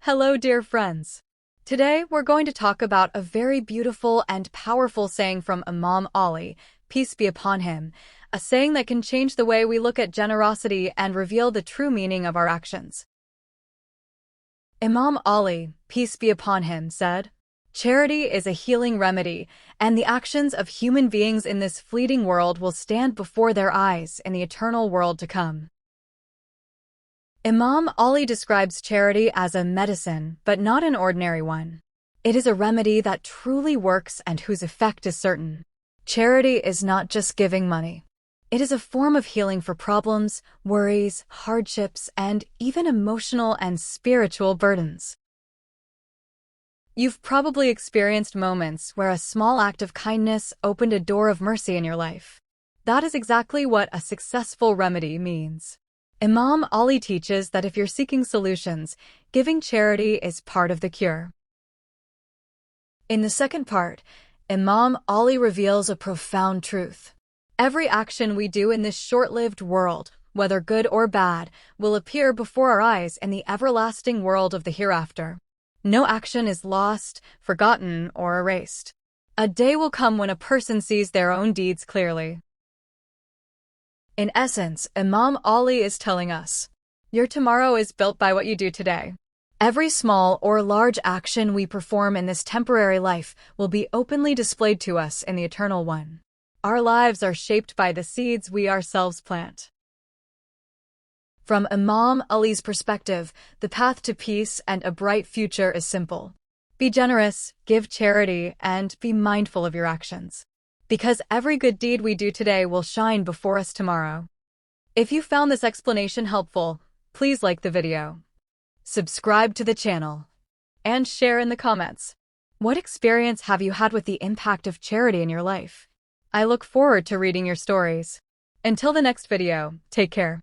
Hello, dear friends. Today, we're going to talk about a very beautiful and powerful saying from Imam Ali, peace be upon him, a saying that can change the way we look at generosity and reveal the true meaning of our actions. Imam Ali, peace be upon him, said, "Charity is a healing remedy, and the actions of human beings in this fleeting world will stand before their eyes in the eternal world to come." Imam Ali describes charity as a medicine, but not an ordinary one. It is a remedy that truly works and whose effect is certain. Charity is not just giving money. It is a form of healing for problems, worries, hardships, and even emotional and spiritual burdens. You've probably experienced moments where a small act of kindness opened a door of mercy in your life. That is exactly what a successful remedy means. Imam Ali teaches that if you're seeking solutions, giving charity is part of the cure. In the second part, Imam Ali reveals a profound truth. Every action we do in this short-lived world, whether good or bad, will appear before our eyes in the everlasting world of the hereafter. No action is lost, forgotten, or erased. A day will come when a person sees their own deeds clearly. In essence, Imam Ali is telling us, your tomorrow is built by what you do today. Every small or large action we perform in this temporary life will be openly displayed to us in the eternal one. Our lives are shaped by the seeds we ourselves plant. From Imam Ali's perspective, the path to peace and a bright future is simple. Be generous, give charity, and be mindful of your actions. Because every good deed we do today will shine before us tomorrow. If you found this explanation helpful, please like the video, subscribe to the channel, and share in the comments. What experience have you had with the impact of charity in your life? I look forward to reading your stories. Until the next video, take care.